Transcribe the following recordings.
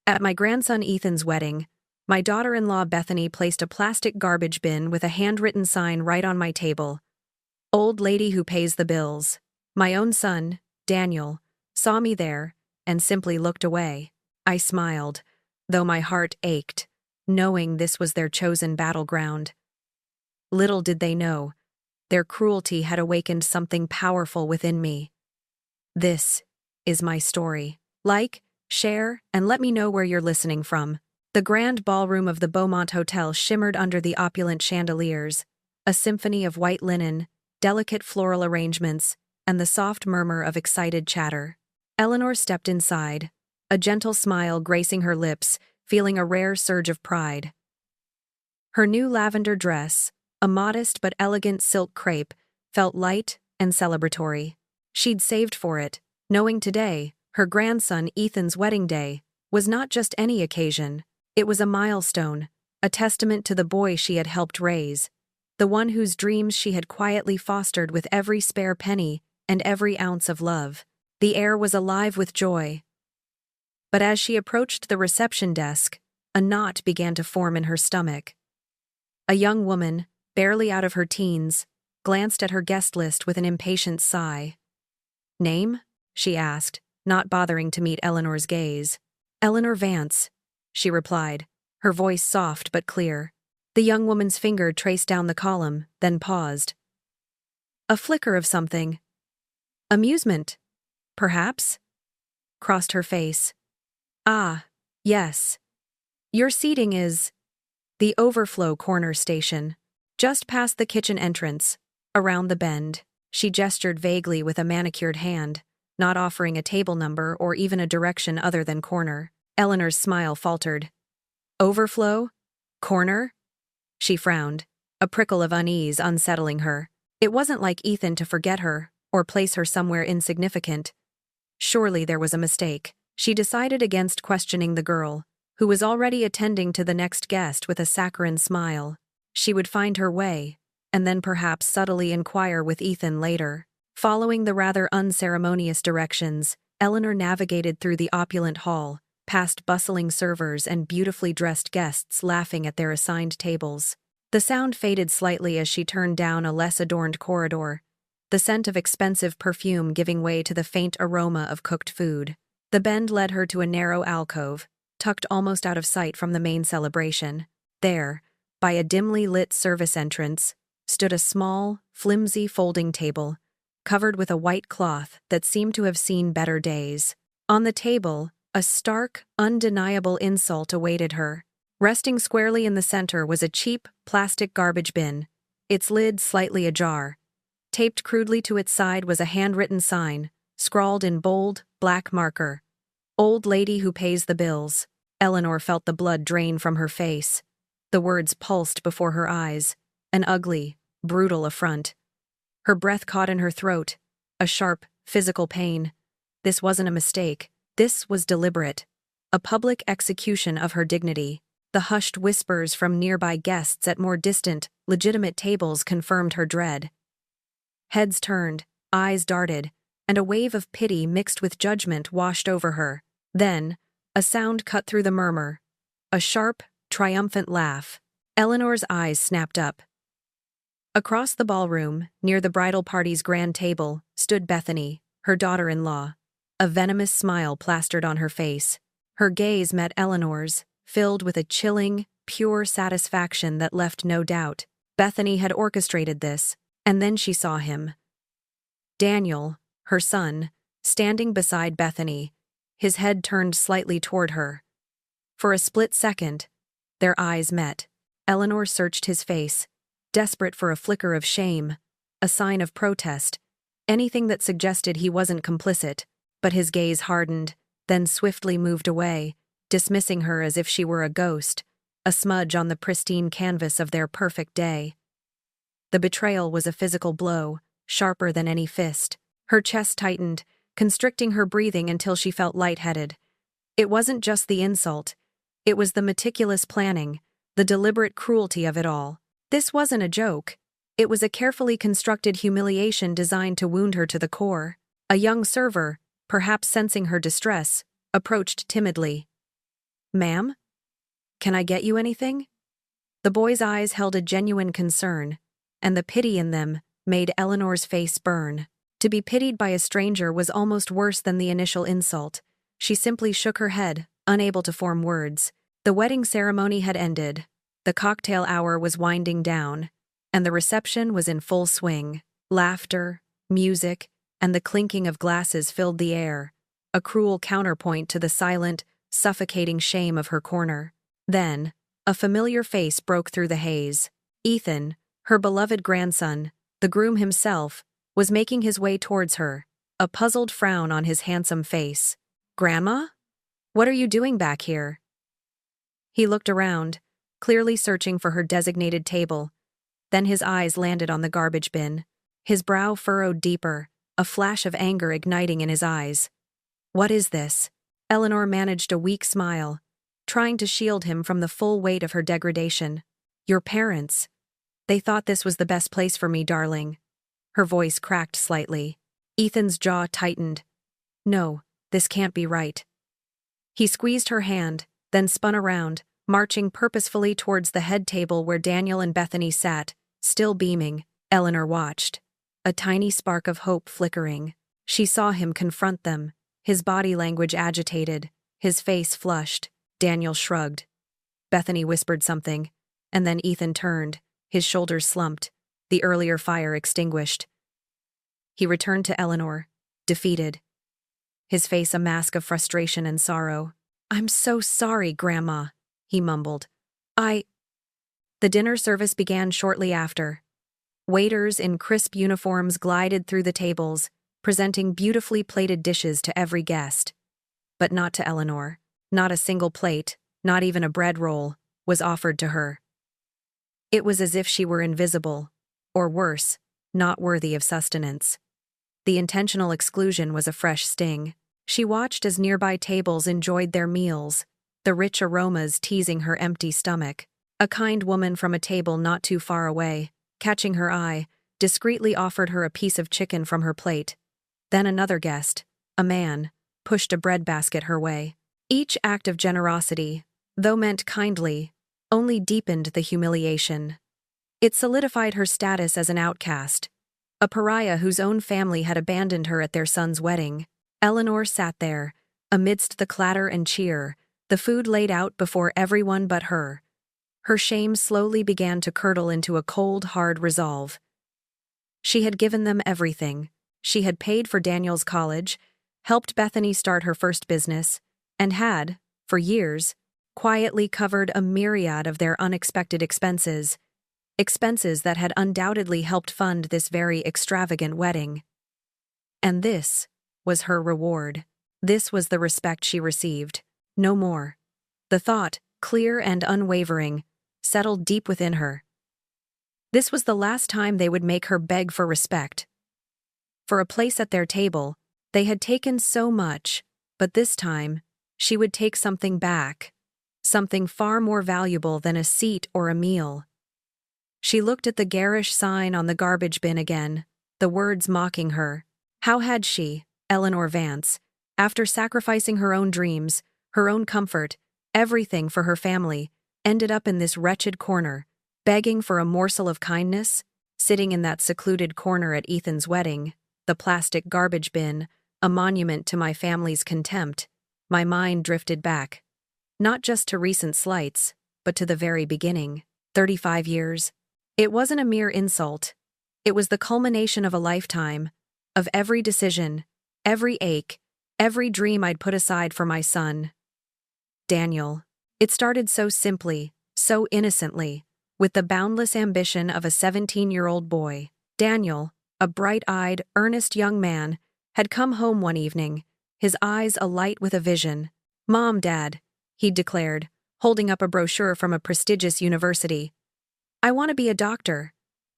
At my grandson Ethan's wedding, my daughter-in-law Bethany placed a plastic garbage bin with a handwritten sign right on my table. Old lady who pays the bills. My own son, Daniel, saw me there and simply looked away. I smiled, though my heart ached, knowing this was their chosen battleground. Little did they know, their cruelty had awakened something powerful within me. This is my story. Like, share, and let me know where you're listening from. The grand ballroom of the Beaumont Hotel shimmered under the opulent chandeliers, a symphony of white linen, delicate floral arrangements, and the soft murmur of excited chatter. Eleanor stepped inside, a gentle smile gracing her lips, feeling a rare surge of pride. Her new lavender dress, a modest but elegant silk crepe, felt light and celebratory. She'd saved for it, knowing today, her grandson Ethan's wedding day, was not just any occasion. It was a milestone, a testament to the boy she had helped raise, the one whose dreams she had quietly fostered with every spare penny and every ounce of love. The air was alive with joy. But as she approached the reception desk, a knot began to form in her stomach. A young woman, barely out of her teens, glanced at her guest list with an impatient sigh. "Name?" she asked, not bothering to meet Eleanor's gaze. "Eleanor Vance," she replied, her voice soft but clear. The young woman's finger traced down the column, then paused. A flicker of something. Amusement, perhaps? Crossed her face. "Ah, yes. Your seating is the overflow corner station, just past the kitchen entrance, around the bend." She gestured vaguely with a manicured hand, not offering a table number or even a direction other than corner. Eleanor's smile faltered. "Overflow? Corner?" She frowned, a prickle of unease unsettling her. It wasn't like Ethan to forget her or place her somewhere insignificant. Surely there was a mistake. She decided against questioning the girl, who was already attending to the next guest with a saccharine smile. She would find her way, and then perhaps subtly inquire with Ethan later. Following the rather unceremonious directions, Eleanor navigated through the opulent hall, past bustling servers and beautifully dressed guests laughing at their assigned tables. The sound faded slightly as she turned down a less adorned corridor, the scent of expensive perfume giving way to the faint aroma of cooked food. The bend led her to a narrow alcove, tucked almost out of sight from the main celebration. There, by a dimly lit service entrance, stood a small, flimsy folding table, covered with a white cloth that seemed to have seen better days. On the table, a stark, undeniable insult awaited her. Resting squarely in the center was a cheap, plastic garbage bin, its lid slightly ajar. Taped crudely to its side was a handwritten sign, scrawled in bold, black marker. "Old lady who pays the bills." Eleanor felt the blood drain from her face. The words pulsed before her eyes, an ugly, brutal affront. Her breath caught in her throat, a sharp, physical pain. This wasn't a mistake. This was deliberate. A public execution of her dignity. The hushed whispers from nearby guests at more distant, legitimate tables confirmed her dread. Heads turned, eyes darted, and a wave of pity mixed with judgment washed over her. Then, a sound cut through the murmur. A sharp, triumphant laugh. Eleanor's eyes snapped up. Across the ballroom, near the bridal party's grand table, stood Bethany, her daughter-in-law. A venomous smile plastered on her face. Her gaze met Eleanor's, filled with a chilling, pure satisfaction that left no doubt. Bethany had orchestrated this, and then she saw him. Daniel, her son, standing beside Bethany, his head turned slightly toward her. For a split second, their eyes met. Eleanor searched his face, desperate for a flicker of shame, a sign of protest, anything that suggested he wasn't complicit, but his gaze hardened, then swiftly moved away, dismissing her as if she were a ghost, a smudge on the pristine canvas of their perfect day. The betrayal was a physical blow, sharper than any fist. Her chest tightened, constricting her breathing until she felt lightheaded. It wasn't just the insult. It was the meticulous planning, the deliberate cruelty of it all. This wasn't a joke. It was a carefully constructed humiliation designed to wound her to the core. A young server, perhaps sensing her distress, approached timidly. Ma'am? Can I get you anything? The boy's eyes held a genuine concern, and the pity in them made Eleanor's face burn. To be pitied by a stranger was almost worse than the initial insult. She simply shook her head, unable to form words. The wedding ceremony had ended. The cocktail hour was winding down, and the reception was in full swing. Laughter, music, and the clinking of glasses filled the air, a cruel counterpoint to the silent, suffocating shame of her corner. Then, a familiar face broke through the haze. Ethan, her beloved grandson, the groom himself, was making his way towards her, a puzzled frown on his handsome face. "Grandma? What are you doing back here?" He looked around, clearly searching for her designated table. Then his eyes landed on the garbage bin. His brow furrowed deeper, a flash of anger igniting in his eyes. "What is this?" Eleanor managed a weak smile, trying to shield him from the full weight of her degradation. "Your parents. They thought this was the best place for me, darling." Her voice cracked slightly. Ethan's jaw tightened. "No, this can't be right." He squeezed her hand, then spun around, marching purposefully towards the head table where Daniel and Bethany sat, still beaming. Eleanor watched, a tiny spark of hope flickering. She saw him confront them, his body language agitated, his face flushed. Daniel shrugged. Bethany whispered something, and then Ethan turned, his shoulders slumped, the earlier fire extinguished. He returned to Eleanor, defeated, his face a mask of frustration and sorrow. "I'm so sorry, Grandma," he mumbled. The dinner service began shortly after. Waiters in crisp uniforms glided through the tables, presenting beautifully plated dishes to every guest. But not to Eleanor. Not a single plate, not even a bread roll, was offered to her. It was as if she were invisible, or worse, not worthy of sustenance. The intentional exclusion was a fresh sting. She watched as nearby tables enjoyed their meals, the rich aromas teasing her empty stomach. A kind woman from a table not too far away, catching her eye, discreetly offered her a piece of chicken from her plate. Then another guest, a man, pushed a bread basket her way. Each act of generosity, though meant kindly, only deepened the humiliation. It solidified her status as an outcast, a pariah whose own family had abandoned her at their son's wedding. Eleanor sat there, amidst the clatter and cheer, the food laid out before everyone but her. Her shame slowly began to curdle into a cold, hard resolve. She had given them everything. She had paid for Daniel's college, helped Bethany start her first business, and had, for years, quietly covered a myriad of their unexpected expenses that had undoubtedly helped fund this very extravagant wedding. And this was her reward. This was the respect she received. No more. The thought, clear and unwavering, settled deep within her. This was the last time they would make her beg for respect. For a place at their table, they had taken so much, but this time, she would take something back, something far more valuable than a seat or a meal. She looked at the garish sign on the garbage bin again, the words mocking her. How had she, Eleanor Vance, after sacrificing her own dreams, her own comfort, everything for her family, ended up in this wretched corner, begging for a morsel of kindness, sitting in that secluded corner at Ethan's wedding, the plastic garbage bin, a monument to my family's contempt. My mind drifted back, not just to recent slights, but to the very beginning. 35 years. It wasn't a mere insult. It was the culmination of a lifetime, of every decision, every ache, every dream I'd put aside for my son. Daniel. It started so simply, so innocently, with the boundless ambition of a 17-year-old boy. Daniel, a bright-eyed, earnest young man, had come home one evening, his eyes alight with a vision. "Mom, Dad," he'd declared, holding up a brochure from a prestigious university. "I want to be a doctor.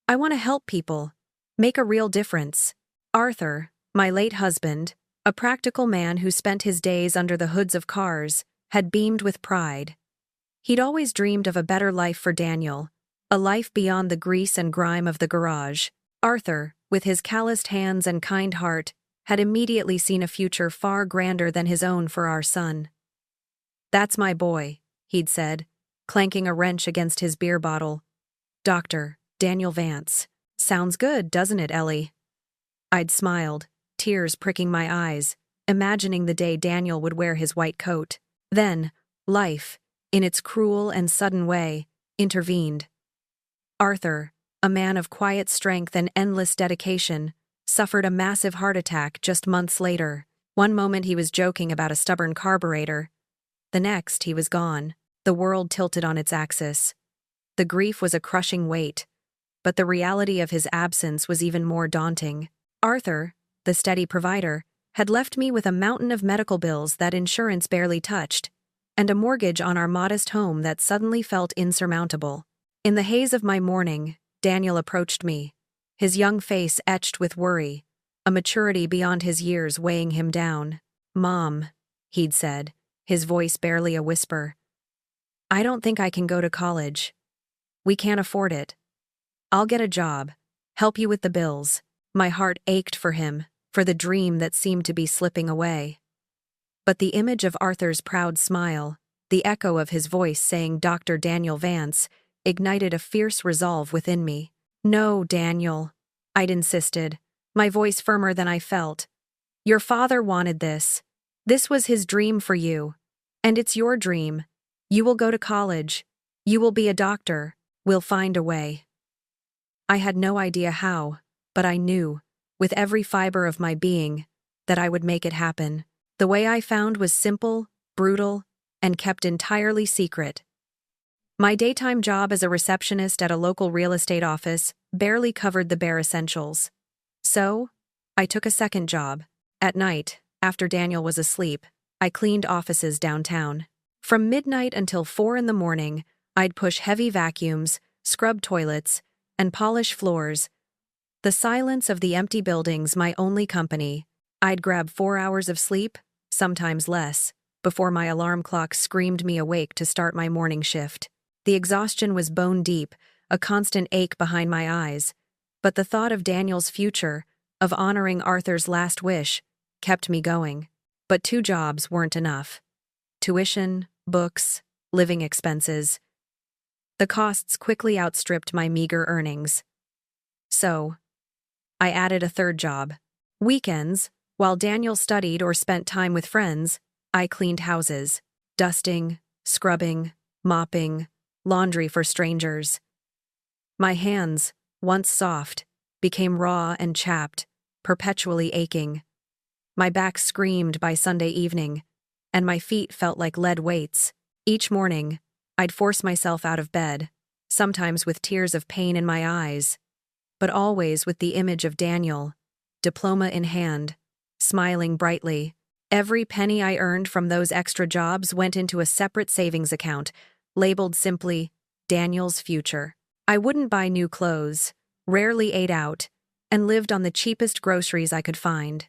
I want to help people, make a real difference." Arthur, my late husband, a practical man who spent his days under the hoods of cars, had beamed with pride. He'd always dreamed of a better life for Daniel, a life beyond the grease and grime of the garage. Arthur, with his calloused hands and kind heart, had immediately seen a future far grander than his own for our son. "That's my boy," he'd said, clanking a wrench against his beer bottle. "Dr. Daniel Vance. Sounds good, doesn't it, Ellie?" I'd smiled, tears pricking my eyes, imagining the day Daniel would wear his white coat. Then, life, in its cruel and sudden way, intervened. Arthur, a man of quiet strength and endless dedication, suffered a massive heart attack just months later. One moment he was joking about a stubborn carburetor. The next, he was gone. The world tilted on its axis. The grief was a crushing weight, but the reality of his absence was even more daunting. Arthur, the steady provider, had left me with a mountain of medical bills that insurance barely touched, and a mortgage on our modest home that suddenly felt insurmountable. In the haze of my mourning, Daniel approached me, his young face etched with worry, a maturity beyond his years weighing him down. "Mom," he'd said, his voice barely a whisper, "I don't think I can go to college. We can't afford it. I'll get a job, help you with the bills." My heart ached for him, for the dream that seemed to be slipping away. But the image of Arthur's proud smile, the echo of his voice saying Dr. Daniel Vance, ignited a fierce resolve within me. "No, Daniel," I'd insisted, my voice firmer than I felt. "Your father wanted this. This was his dream for you. And it's your dream. You will go to college. You will be a doctor. We'll find a way." I had no idea how, but I knew, with every fiber of my being, that I would make it happen. The way I found was simple, brutal, and kept entirely secret. My daytime job as a receptionist at a local real estate office barely covered the bare essentials. So, I took a second job. At night, after Daniel was asleep, I cleaned offices downtown. From midnight until 4 in the morning, I'd push heavy vacuums, scrub toilets, and polish floors. The silence of the empty buildings my only company. I'd grab 4 hours of sleep, sometimes less, before my alarm clock screamed me awake to start my morning shift. The exhaustion was bone deep, a constant ache behind my eyes, but the thought of Daniel's future, of honoring Arthur's last wish, kept me going. But 2 jobs weren't enough. Tuition, books, living expenses. The costs quickly outstripped my meager earnings. So, I added a third job. Weekends, while Daniel studied or spent time with friends, I cleaned houses, dusting, scrubbing, mopping, laundry for strangers. My hands, once soft, became raw and chapped, perpetually aching. My back screamed by Sunday evening, and my feet felt like lead weights. Each morning, I'd force myself out of bed, sometimes with tears of pain in my eyes, but always with the image of Daniel, diploma in hand, smiling brightly. Every penny I earned from those extra jobs went into a separate savings account, labeled simply, Daniel's future. I wouldn't buy new clothes, rarely ate out, and lived on the cheapest groceries I could find.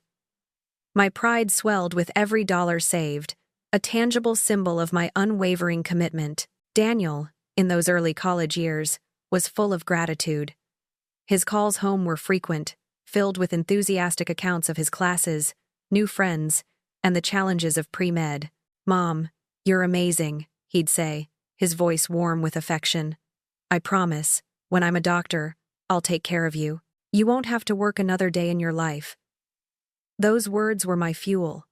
My pride swelled with every dollar saved, a tangible symbol of my unwavering commitment. Daniel, in those early college years, was full of gratitude. His calls home were frequent, filled with enthusiastic accounts of his classes, new friends, and the challenges of pre-med. "Mom, you're amazing," he'd say, his voice warm with affection. "I promise, when I'm a doctor, I'll take care of you. You won't have to work another day in your life." Those words were my fuel,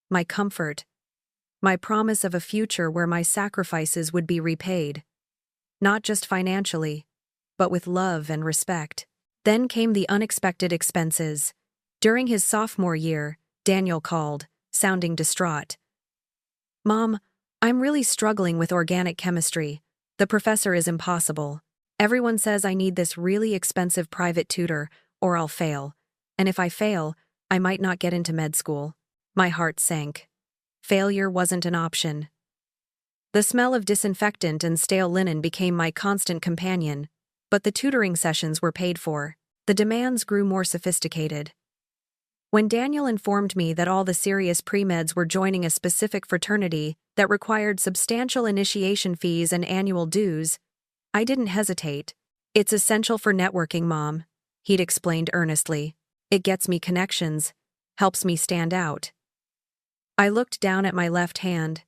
my comfort, my promise of a future where my sacrifices would be repaid. Not just financially, but with love and respect. Then came the unexpected expenses. During his sophomore year, Daniel called, sounding distraught. "Mom, I'm really struggling with organic chemistry. The professor is impossible. Everyone says I need this really expensive private tutor, or I'll fail. And if I fail, I might not get into med school." My heart sank. Failure wasn't an option. The smell of disinfectant and stale linen became my constant companion, but the tutoring sessions were paid for. The demands grew more sophisticated. When Daniel informed me that all the serious pre-meds were joining a specific fraternity that required substantial initiation fees and annual dues, I didn't hesitate. "It's essential for networking, Mom," he'd explained earnestly. "It gets me connections, helps me stand out." I looked down at my left hand,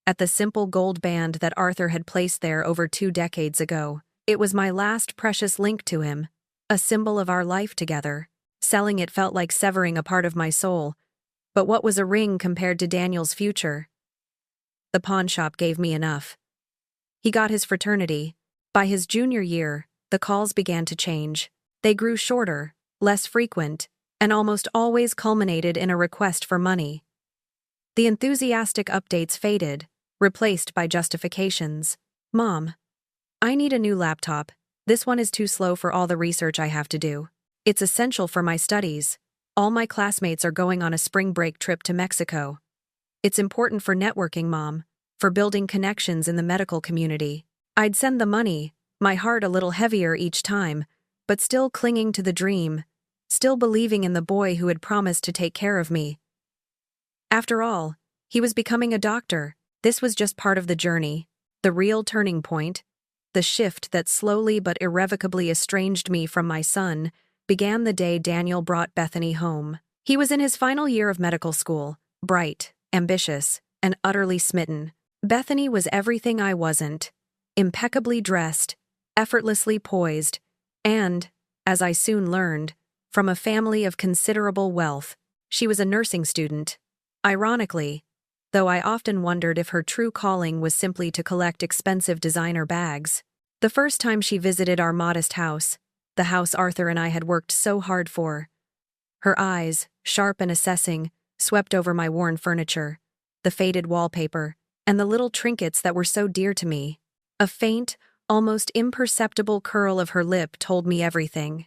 at the simple gold band that Arthur had placed there over 2 decades ago. It was my last precious link to him, a symbol of our life together. Selling it felt like severing a part of my soul, but what was a ring compared to Daniel's future? The pawnshop gave me enough. He got his fraternity. By his junior year, the calls began to change. They grew shorter, less frequent, and almost always culminated in a request for money. The enthusiastic updates faded, replaced by justifications. "Mom, I need a new laptop. This one is too slow for all the research I have to do. It's essential for my studies. All my classmates are going on a spring break trip to Mexico. It's important for networking, Mom, for building connections in the medical community." I'd send the money, my heart a little heavier each time, but still clinging to the dream, still believing in the boy who had promised to take care of me. After all, he was becoming a doctor. This was just part of the journey. The real turning point, the shift that slowly but irrevocably estranged me from my son, began the day Daniel brought Bethany home. He was in his final year of medical school, bright, ambitious, and utterly smitten. Bethany was everything I wasn't. Impeccably dressed, effortlessly poised, and, as I soon learned, from a family of considerable wealth. She was a nursing student. Ironically, though I often wondered if her true calling was simply to collect expensive designer bags. The first time she visited our modest house, the house Arthur and I had worked so hard for, her eyes, sharp and assessing, swept over my worn furniture, the faded wallpaper, and the little trinkets that were so dear to me. A faint, almost imperceptible curl of her lip told me everything.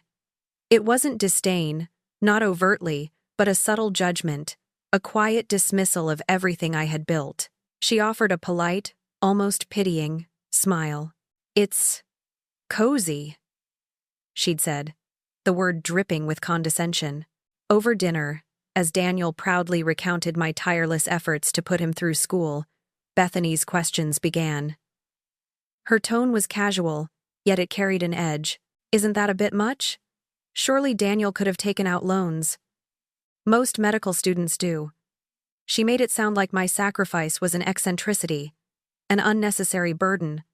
It wasn't disdain, not overtly, but a subtle judgment, a quiet dismissal of everything I had built. She offered a polite, almost pitying, smile. "It's cozy," she'd said, the word dripping with condescension. Over dinner, as Daniel proudly recounted my tireless efforts to put him through school, Bethany's questions began. Her tone was casual, yet it carried an edge. "Isn't that a bit much? Surely Daniel could have taken out loans. Most medical students do." She made it sound like my sacrifice was an eccentricity, an unnecessary burden,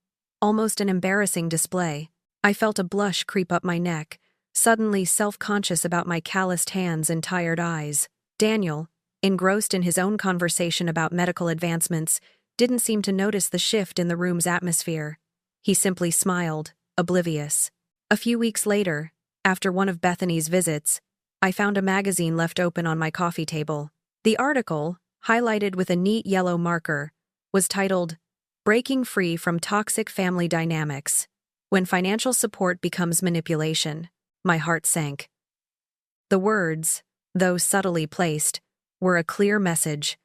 almost an embarrassing display. I felt a blush creep up my neck, suddenly self-conscious about my calloused hands and tired eyes. Daniel, engrossed in his own conversation about medical advancements, didn't seem to notice the shift in the room's atmosphere. He simply smiled, oblivious. A few weeks later, after one of Bethany's visits, I found a magazine left open on my coffee table. The article, highlighted with a neat yellow marker, was titled, "Breaking Free from Toxic Family Dynamics: When Financial Support Becomes Manipulation." My heart sank. The words, though subtly placed, were a clear message.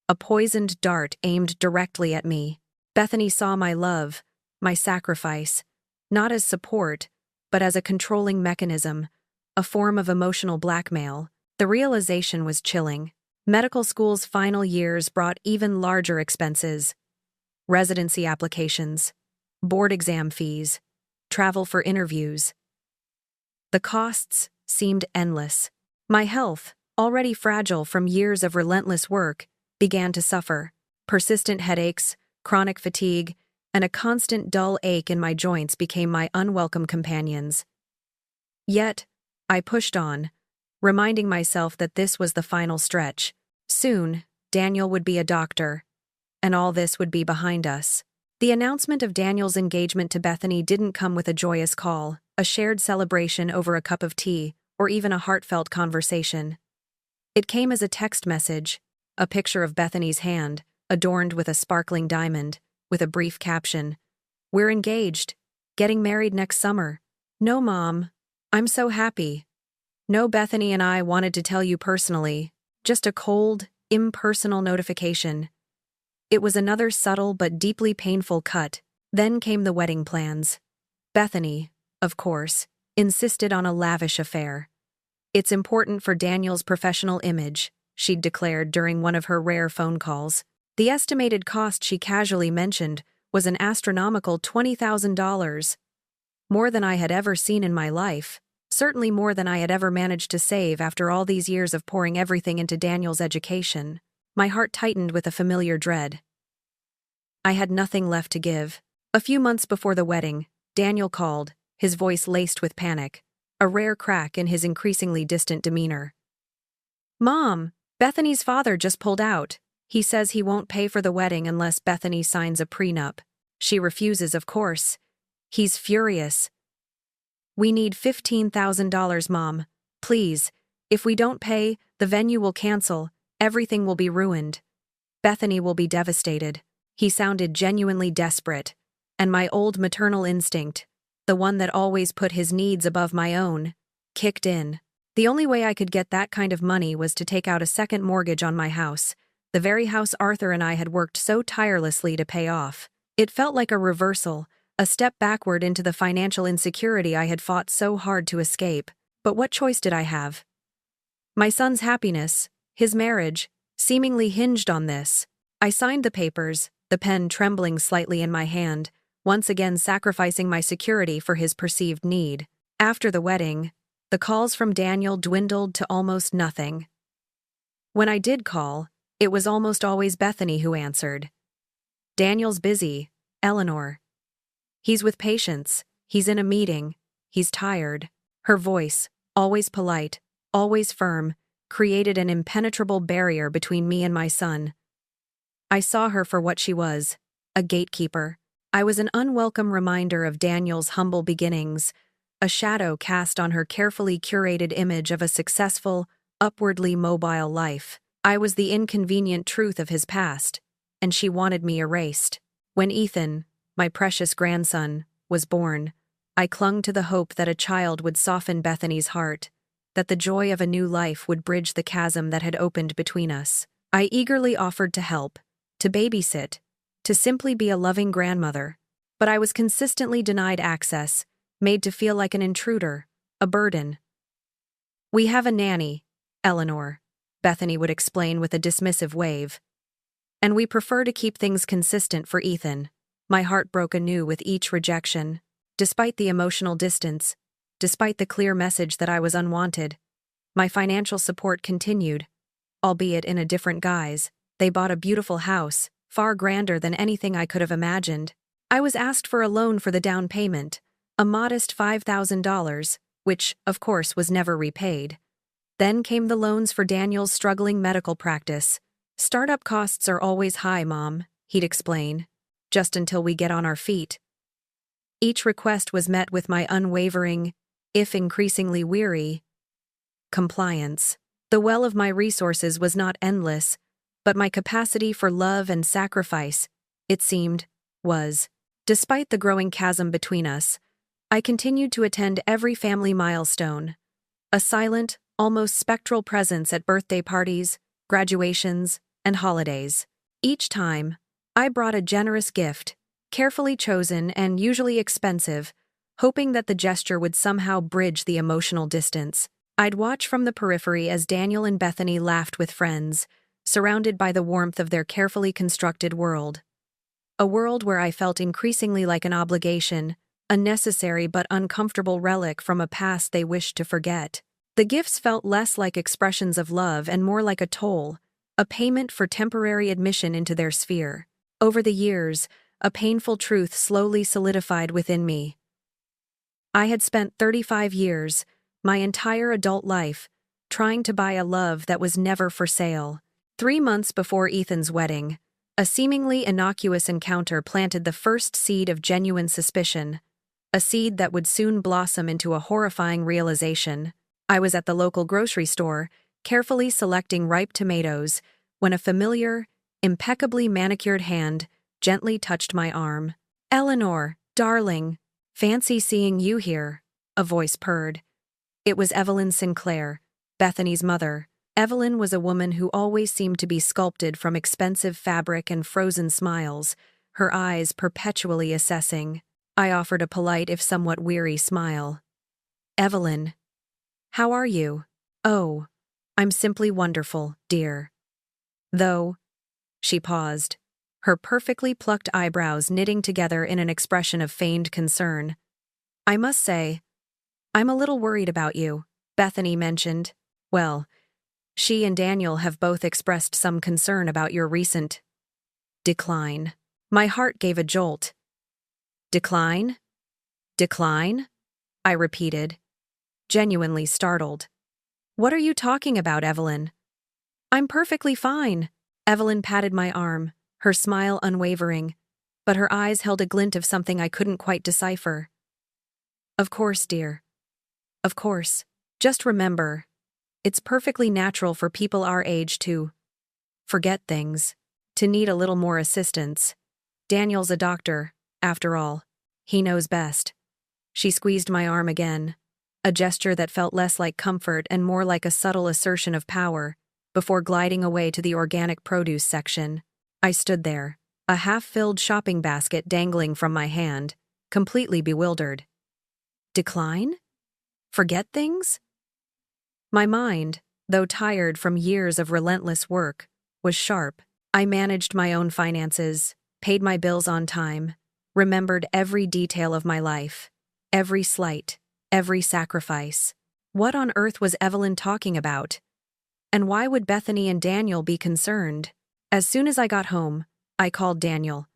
A poisoned dart aimed directly at me. Bethany saw my love, my sacrifice, not as support, but as a controlling mechanism, a form of emotional blackmail. The realization was chilling. Medical school's final years brought even larger expenses: residency applications, board exam fees, travel for interviews. The costs seemed endless. My health, already fragile from years of relentless work, began to suffer. Persistent headaches, chronic fatigue, and a constant dull ache in my joints became my unwelcome companions. Yet, I pushed on, reminding myself that this was the final stretch. Soon, Daniel would be a doctor, and all this would be behind us. The announcement of Daniel's engagement to Bethany didn't come with a joyous call, a shared celebration over a cup of tea, or even a heartfelt conversation. It came as a text message, a picture of Bethany's hand, adorned with a sparkling diamond, with a brief caption, "We're engaged, getting married next summer." "No, Mom, I'm so happy. No, Bethany and I wanted to tell you personally." Just a cold, impersonal notification. It was another subtle but deeply painful cut. Then came the wedding plans. Bethany, of course, insisted on a lavish affair. "It's important for Daniel's professional image," she'd declared during one of her rare phone calls. The estimated cost she casually mentioned was an astronomical $20,000. More than I had ever seen in my life, certainly more than I had ever managed to save after all these years of pouring everything into Daniel's education. My heart tightened with a familiar dread. I had nothing left to give. A few months before the wedding, Daniel called, his voice laced with panic, a rare crack in his increasingly distant demeanor. "Mom, Bethany's father just pulled out. He says he won't pay for the wedding unless Bethany signs a prenup. She refuses, of course. He's furious. We need $15,000, Mom. Please. If we don't pay, the venue will cancel. Everything will be ruined. Bethany will be devastated." He sounded genuinely desperate, and my old maternal instinct, the one that always put his needs above my own, kicked in. The only way I could get that kind of money was to take out a second mortgage on my house, the very house Arthur and I had worked so tirelessly to pay off. It felt like a reversal, a step backward into the financial insecurity I had fought so hard to escape. But what choice did I have? My son's happiness, his marriage, seemingly hinged on this. I signed the papers, the pen trembling slightly in my hand, once again sacrificing my security for his perceived need. After the wedding, the calls from Daniel dwindled to almost nothing. When I did call, it was almost always Bethany who answered. "Daniel's busy, Eleanor. He's with patients, he's in a meeting, he's tired." Her voice, always polite, always firm, created an impenetrable barrier between me and my son. I saw her for what she was, a gatekeeper. I was an unwelcome reminder of Daniel's humble beginnings, a shadow cast on her carefully curated image of a successful, upwardly mobile life. I was the inconvenient truth of his past, and she wanted me erased. When Ethan, my precious grandson, was born, I clung to the hope that a child would soften Bethany's heart, that the joy of a new life would bridge the chasm that had opened between us. I eagerly offered to help, to babysit, to simply be a loving grandmother, but I was consistently denied access, made to feel like an intruder, a burden. "We have a nanny, Eleanor," Bethany would explain with a dismissive wave. "And we prefer to keep things consistent for Ethan." My heart broke anew with each rejection. Despite the emotional distance, despite the clear message that I was unwanted, my financial support continued, albeit in a different guise. They bought a beautiful house, far grander than anything I could have imagined. I was asked for a loan for the down payment, a modest $5,000, which, of course, was never repaid. Then came the loans for Daniel's struggling medical practice. "Startup costs are always high, Mom," he'd explain, "just until we get on our feet." Each request was met with my unwavering, if increasingly weary, compliance. The well of my resources was not endless, but my capacity for love and sacrifice, it seemed, was. Despite the growing chasm between us, I continued to attend every family milestone, a silent, almost spectral presence at birthday parties, graduations, and holidays. Each time, I brought a generous gift, carefully chosen and usually expensive, hoping that the gesture would somehow bridge the emotional distance. I'd watch from the periphery as Daniel and Bethany laughed with friends, surrounded by the warmth of their carefully constructed world. A world where I felt increasingly like an obligation, a necessary but uncomfortable relic from a past they wished to forget. The gifts felt less like expressions of love and more like a toll, a payment for temporary admission into their sphere. Over the years, a painful truth slowly solidified within me. I had spent 35 years, my entire adult life, trying to buy a love that was never for sale. 3 months before Ethan's wedding, a seemingly innocuous encounter planted the first seed of genuine suspicion, a seed that would soon blossom into a horrifying realization. I was at the local grocery store, carefully selecting ripe tomatoes, when a familiar, impeccably manicured hand gently touched my arm. "Eleanor, darling, fancy seeing you here," a voice purred. It was Evelyn Sinclair, Bethany's mother. Evelyn was a woman who always seemed to be sculpted from expensive fabric and frozen smiles, her eyes perpetually assessing. I offered a polite if somewhat weary smile. "Evelyn, how are you?" "Oh, I'm simply wonderful, dear. Though," she paused, her perfectly plucked eyebrows knitting together in an expression of feigned concern. "I must say, I'm a little worried about you," Bethany mentioned. "Well, she and Daniel have both expressed some concern about your recent decline." My heart gave a jolt. Decline? Decline? I repeated, genuinely startled. What are you talking about, Evelyn? I'm perfectly fine. Evelyn patted my arm, her smile unwavering, but her eyes held a glint of something I couldn't quite decipher. Of course, dear. Of course. Just remember, it's perfectly natural for people our age to forget things, to need a little more assistance. Daniel's a doctor, after all. He knows best. She squeezed my arm again, a gesture that felt less like comfort and more like a subtle assertion of power, before gliding away to the organic produce section. I stood there, a half-filled shopping basket dangling from my hand, completely bewildered. Decline? Forget things? My mind, though tired from years of relentless work, was sharp. I managed my own finances, paid my bills on time, remembered every detail of my life, every slight, every sacrifice. What on earth was Evelyn talking about? And why would Bethany and Daniel be concerned? As soon as I got home, I called Daniel.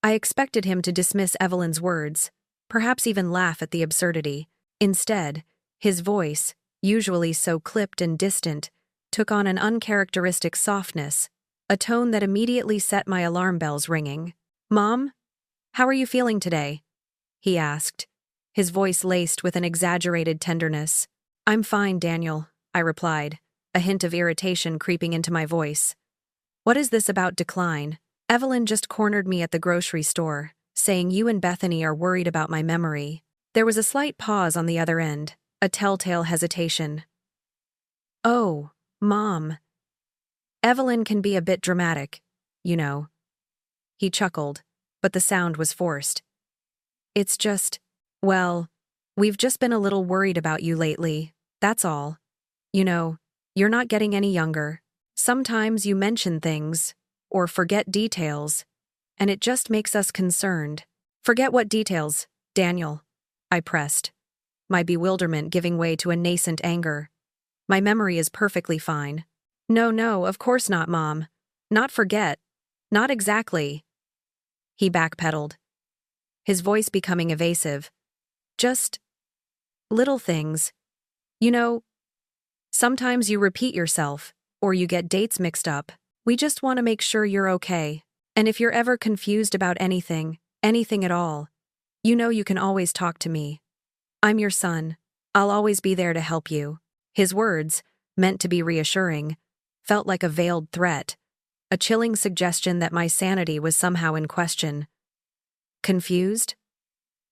I expected him to dismiss Evelyn's words, perhaps even laugh at the absurdity. Instead, his voice, usually so clipped and distant, took on an uncharacteristic softness, a tone that immediately set my alarm bells ringing. "Mom, how are you feeling today?" he asked, his voice laced with an exaggerated tenderness. "I'm fine, Daniel," I replied, a hint of irritation creeping into my voice. "What is this about decline? Evelyn just cornered me at the grocery store, saying you and Bethany are worried about my memory." There was a slight pause on the other end, a telltale hesitation. "Oh, Mom. Evelyn can be a bit dramatic, you know." He chuckled, but the sound was forced. "It's just, well, we've just been a little worried about you lately, that's all. You know, you're not getting any younger. Sometimes you mention things, or forget details, and it just makes us concerned." "Forget what details, Daniel?" I pressed, my bewilderment giving way to a nascent anger. "My memory is perfectly fine." No, of course not, Mom. Not forget. Not exactly." He backpedaled, his voice becoming evasive. "Just little things. You know, sometimes you repeat yourself, or you get dates mixed up. We just want to make sure you're okay. And if you're ever confused about anything at all, you know you can always talk to me. I'm your son. I'll always be there to help you." His words, meant to be reassuring, felt like a veiled threat, a chilling suggestion that my sanity was somehow in question. Confused?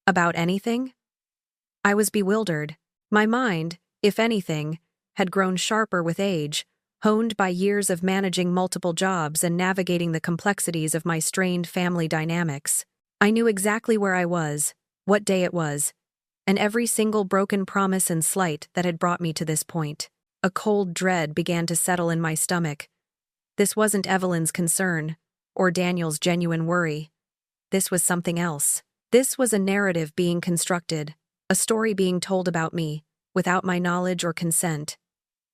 About anything? I was bewildered. My mind, if anything, had grown sharper with age, honed by years of managing multiple jobs and navigating the complexities of my strained family dynamics. I knew exactly where I was, what day it was, and every single broken promise and slight that had brought me to this point. A cold dread began to settle in my stomach. This wasn't Evelyn's concern, or Daniel's genuine worry. This was something else. This was a narrative being constructed, a story being told about me, without my knowledge or consent.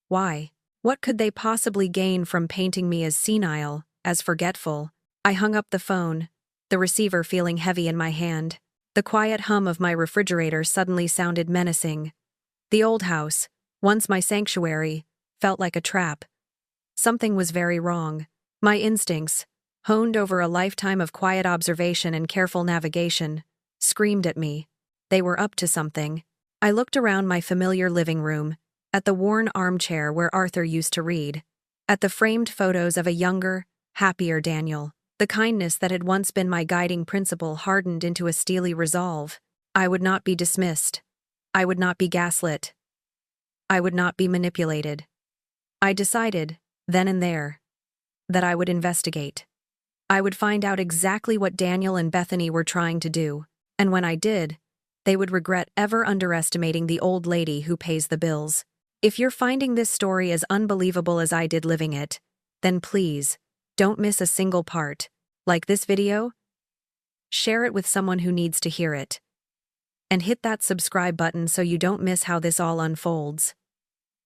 Why? What could they possibly gain from painting me as senile, as forgetful? I hung up the phone, the receiver feeling heavy in my hand. The quiet hum of my refrigerator suddenly sounded menacing. The old house, once my sanctuary, felt like a trap. Something was very wrong. My instincts, honed over a lifetime of quiet observation and careful navigation, screamed at me. They were up to something. I looked around my familiar living room, at the worn armchair where Arthur used to read, at the framed photos of a younger, happier Daniel. The kindness that had once been my guiding principle hardened into a steely resolve. I would not be dismissed. I would not be gaslit. I would not be manipulated. I decided, then and there, that I would investigate. I would find out exactly what Daniel and Bethany were trying to do, and when I did, they would regret ever underestimating the old lady who pays the bills. If you're finding this story as unbelievable as I did living it, then please, don't miss a single part. Like this video? Share it with someone who needs to hear it. And hit that subscribe button so you don't miss how this all unfolds.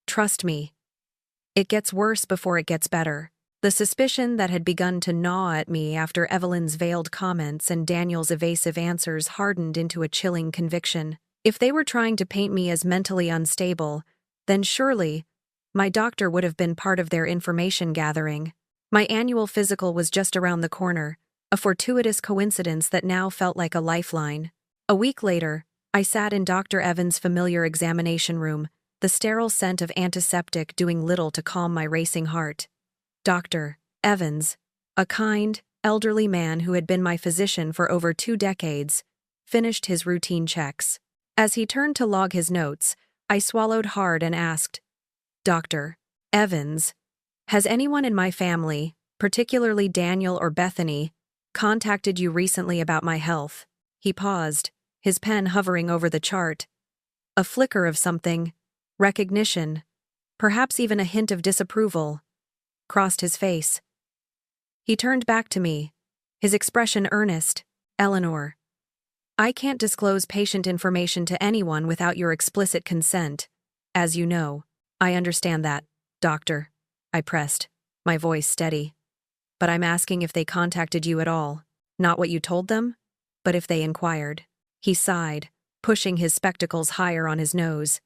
Trust me. It gets worse before it gets better. The suspicion that had begun to gnaw at me after Evelyn's veiled comments and Daniel's evasive answers hardened into a chilling conviction. If they were trying to paint me as mentally unstable, then surely my doctor would have been part of their information gathering. My annual physical was just around the corner, a fortuitous coincidence that now felt like a lifeline. A week later, I sat in Dr. Evans' familiar examination room, the sterile scent of antiseptic doing little to calm my racing heart. Dr. Evans, a kind, elderly man who had been my physician for over 2 decades, finished his routine checks. As he turned to log his notes, I swallowed hard and asked, "Dr. Evans, has anyone in my family, particularly Daniel or Bethany, contacted you recently about my health?" He paused, his pen hovering over the chart. A flicker of something, recognition, perhaps even a hint of disapproval, crossed his face. He turned back to me, his expression earnest. "Eleanor, I can't disclose patient information to anyone without your explicit consent, as you know." "I understand that, doctor," I pressed, my voice steady. "But I'm asking if they contacted you at all. Not what you told them, but if they inquired." He sighed, pushing his spectacles higher on his nose.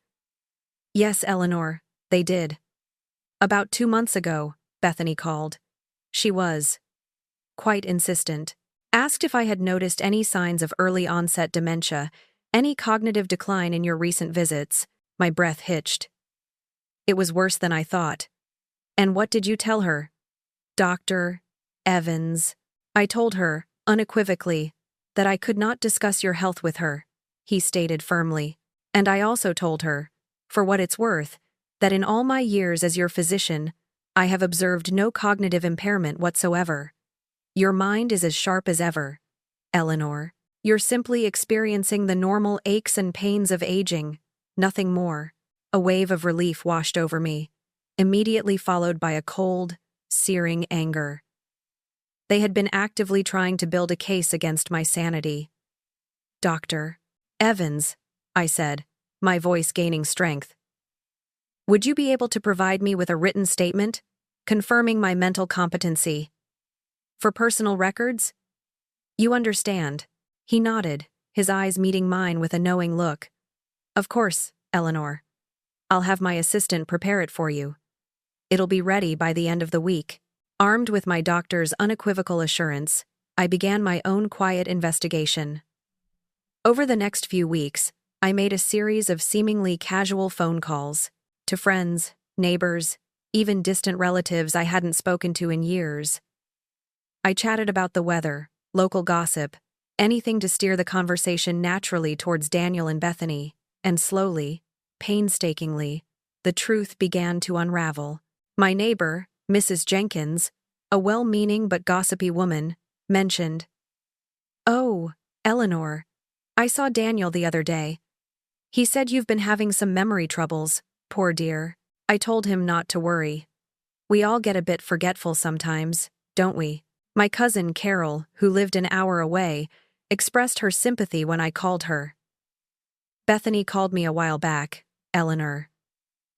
"Yes, Eleanor, they did. About 2 months ago, Bethany called. She was quite insistent. Asked if I had noticed any signs of early-onset dementia, any cognitive decline in your recent visits." My breath hitched. It was worse than I thought. "And what did you tell her?" "Dr. Evans." "I told her, unequivocally, that I could not discuss your health with her," he stated firmly. "And I also told her, for what it's worth, that in all my years as your physician, I have observed no cognitive impairment whatsoever. Your mind is as sharp as ever, Eleanor. You're simply experiencing the normal aches and pains of aging, nothing more." A wave of relief washed over me, immediately followed by a cold, searing anger. They had been actively trying to build a case against my sanity. "Dr. Evans," I said, my voice gaining strength, "would you be able to provide me with a written statement, confirming my mental competency? For personal records? You understand." He nodded, his eyes meeting mine with a knowing look. "Of course, Eleanor. I'll have my assistant prepare it for you. It'll be ready by the end of the week." Armed with my doctor's unequivocal assurance, I began my own quiet investigation. Over the next few weeks, I made a series of seemingly casual phone calls to friends, neighbors, even distant relatives I hadn't spoken to in years. I chatted about the weather, local gossip, anything to steer the conversation naturally towards Daniel and Bethany, and slowly, painstakingly, the truth began to unravel. My neighbor, Mrs. Jenkins, a well-meaning but gossipy woman, mentioned, "Oh, Eleanor, I saw Daniel the other day. He said you've been having some memory troubles, poor dear." I told him not to worry. "We all get a bit forgetful sometimes, don't we?" My cousin Carol, who lived an hour away, expressed her sympathy when I called her. "Bethany called me a while back, Eleanor.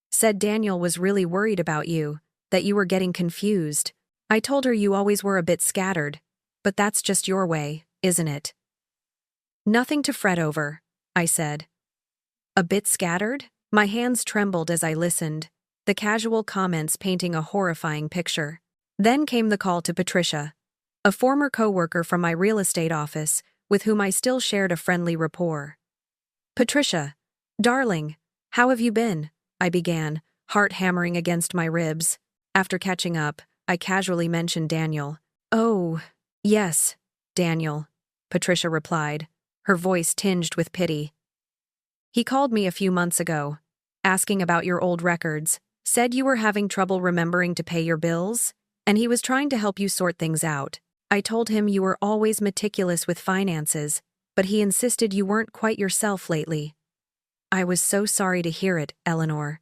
Said Daniel was really worried about you, that you were getting confused. I told her you always were a bit scattered, but that's just your way, isn't it?" "Nothing to fret over," I said. "A bit scattered?" My hands trembled as I listened, the casual comments painting a horrifying picture. Then came the call to Patricia, a former co-worker from my real estate office, with whom I still shared a friendly rapport. "Patricia, darling, how have you been?" I began, heart hammering against my ribs. After catching up, I casually mentioned Daniel. "Oh, yes, Daniel," Patricia replied, her voice tinged with pity. "He called me a few months ago, asking about your old records, said you were having trouble remembering to pay your bills, and he was trying to help you sort things out. I told him you were always meticulous with finances, but he insisted you weren't quite yourself lately." I was so sorry to hear it, Eleanor.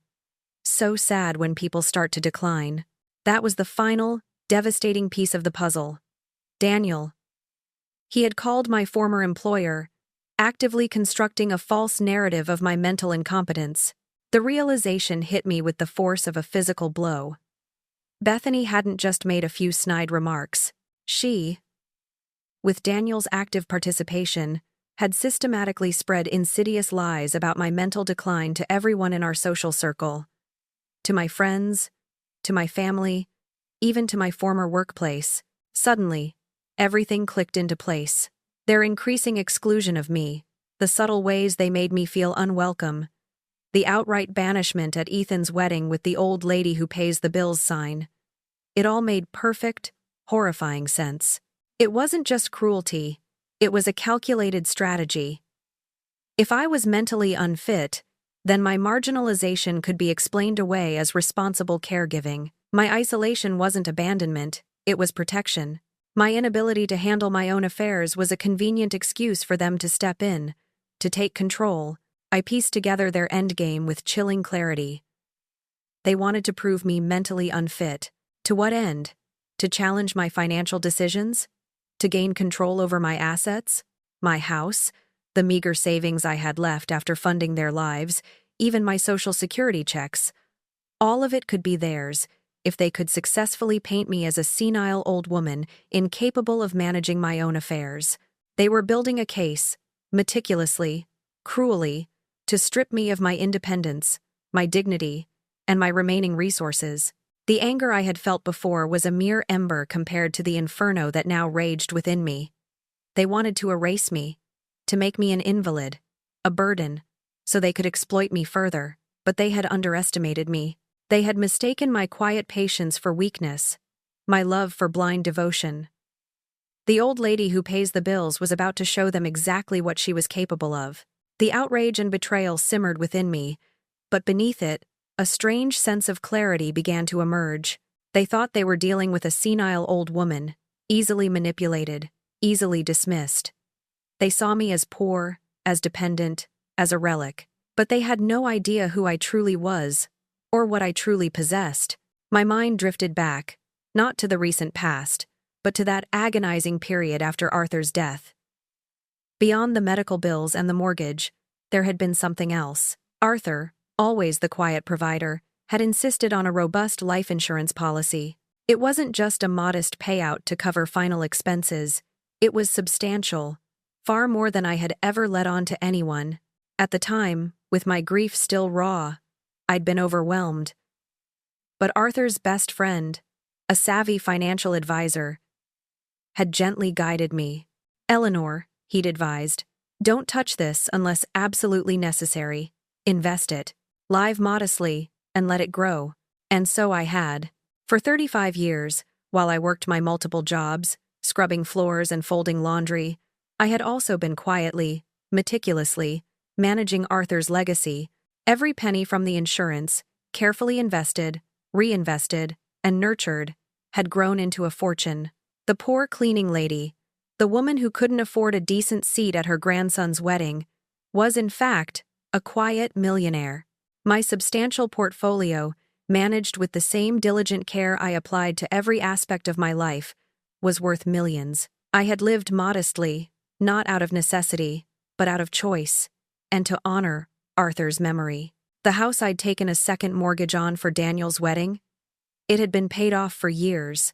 So sad when people start to decline. That was the final, devastating piece of the puzzle. Daniel. He had called my former employer, actively constructing a false narrative of my mental incompetence. The realization hit me with the force of a physical blow. Bethany hadn't just made a few snide remarks. She, with Daniel's active participation, had systematically spread insidious lies about my mental decline to everyone in our social circle. To my friends, to my family, even to my former workplace. Suddenly, everything clicked into place. Their increasing exclusion of me, the subtle ways they made me feel unwelcome, the outright banishment at Ethan's wedding with the old lady who pays the bills sign. It all made perfect, horrifying sense. It wasn't just cruelty, it was a calculated strategy. If I was mentally unfit, then my marginalization could be explained away as responsible caregiving. My isolation wasn't abandonment, it was protection. My inability to handle my own affairs was a convenient excuse for them to step in, to take control. I pieced together their endgame with chilling clarity. They wanted to prove me mentally unfit. To what end? To challenge my financial decisions? To gain control over my assets? My house? The meager savings I had left after funding their lives? Even my social security checks? All of it could be theirs if they could successfully paint me as a senile old woman incapable of managing my own affairs. They were building a case, meticulously, cruelly, to strip me of my independence, my dignity, and my remaining resources. The anger I had felt before was a mere ember compared to the inferno that now raged within me. They wanted to erase me, to make me an invalid, a burden, so they could exploit me further. But they had underestimated me. They had mistaken my quiet patience for weakness, my love for blind devotion. The old lady who pays the bills was about to show them exactly what she was capable of. The outrage and betrayal simmered within me, but beneath it, a strange sense of clarity began to emerge. They thought they were dealing with a senile old woman, easily manipulated, easily dismissed. They saw me as poor, as dependent, as a relic, but they had no idea who I truly was, or what I truly possessed. My mind drifted back, not to the recent past, but to that agonizing period after Arthur's death. Beyond the medical bills and the mortgage, there had been something else. Arthur, always the quiet provider, had insisted on a robust life insurance policy. It wasn't just a modest payout to cover final expenses, it was substantial, far more than I had ever let on to anyone. At the time, with my grief still raw, I'd been overwhelmed. But Arthur's best friend, a savvy financial advisor, had gently guided me. "Eleanor," he'd advised, "don't touch this unless absolutely necessary. Invest it. Live modestly, and let it grow." And so I had. For 35 years, while I worked my multiple jobs, scrubbing floors and folding laundry, I had also been quietly, meticulously, managing Arthur's legacy. Every penny from the insurance, carefully invested, reinvested, and nurtured, had grown into a fortune. The poor cleaning lady, the woman who couldn't afford a decent seat at her grandson's wedding, was in fact a quiet millionaire. My substantial portfolio, managed with the same diligent care I applied to every aspect of my life, was worth millions. I had lived modestly, not out of necessity, but out of choice, and to honor Arthur's memory. The house I'd taken a second mortgage on for Daniel's wedding, it had been paid off for years.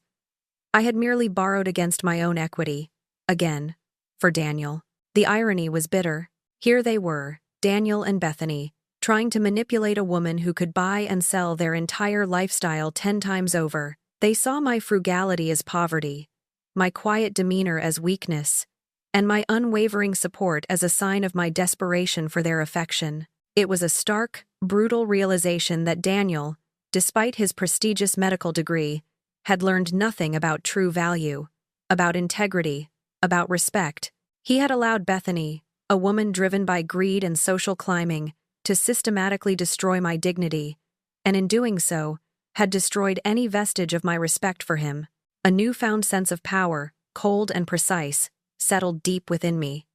I had merely borrowed against my own equity, again, for Daniel. The irony was bitter. Here they were, Daniel and Bethany, trying to manipulate a woman who could buy and sell their entire lifestyle 10 times over. They saw my frugality as poverty, my quiet demeanor as weakness, and my unwavering support as a sign of my desperation for their affection. It was a stark, brutal realization that Daniel, despite his prestigious medical degree, had learned nothing about true value, about integrity, about respect. He had allowed Bethany, a woman driven by greed and social climbing, to systematically destroy my dignity, and in doing so, had destroyed any vestige of my respect for him. A newfound sense of power, cold and precise, settled deep within me.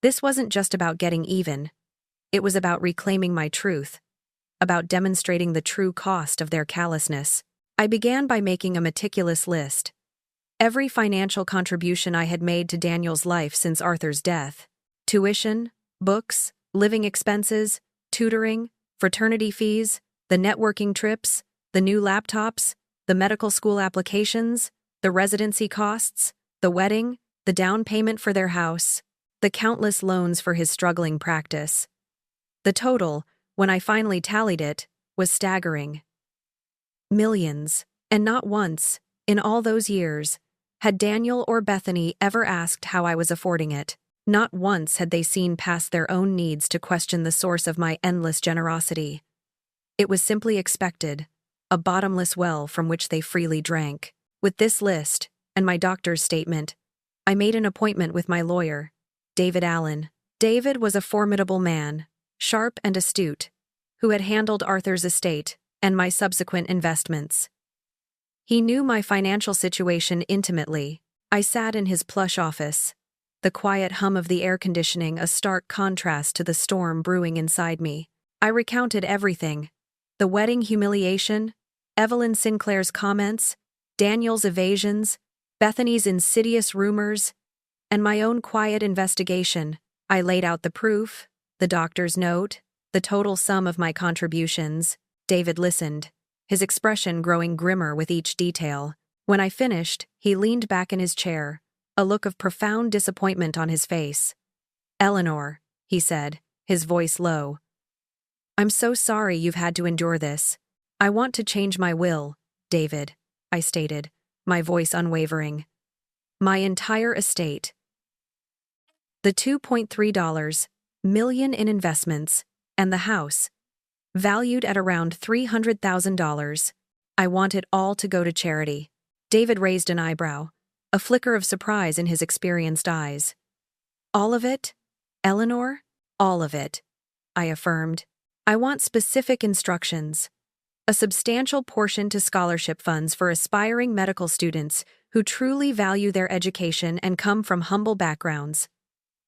This wasn't just about getting even. It was about reclaiming my truth, about demonstrating the true cost of their callousness. I began by making a meticulous list. Every financial contribution I had made to Daniel's life since Arthur's death. Tuition, books, living expenses, tutoring, fraternity fees, the networking trips, the new laptops, the medical school applications, the residency costs, the wedding, the down payment for their house, the countless loans for his struggling practice. The total, when I finally tallied it, was staggering. Millions, and not once, in all those years, had Daniel or Bethany ever asked how I was affording it. Not once had they seen past their own needs to question the source of my endless generosity. It was simply expected, a bottomless well from which they freely drank. With this list, and my doctor's statement, I made an appointment with my lawyer, David Allen. David was a formidable man, sharp and astute, who had handled Arthur's estate and my subsequent investments. He knew my financial situation intimately. I sat in his plush office, the quiet hum of the air conditioning a stark contrast to the storm brewing inside me. I recounted everything: the wedding humiliation, Evelyn Sinclair's comments, Daniel's evasions, Bethany's insidious rumors, and my own quiet investigation. I laid out the proof, the doctor's note, the total sum of my contributions. David listened, his expression growing grimmer with each detail. When I finished, he leaned back in his chair, a look of profound disappointment on his face. "Eleanor," he said, his voice low, "I'm so sorry you've had to endure this. I want to change my will, David," I stated, my voice unwavering. "My entire estate. The $2.3 million in investments, and the house, valued at around $300,000. I want it all to go to charity." David raised an eyebrow, a flicker of surprise in his experienced eyes. "All of it, Eleanor? All of it," I affirmed. "I want specific instructions. A substantial portion to scholarship funds for aspiring medical students who truly value their education and come from humble backgrounds.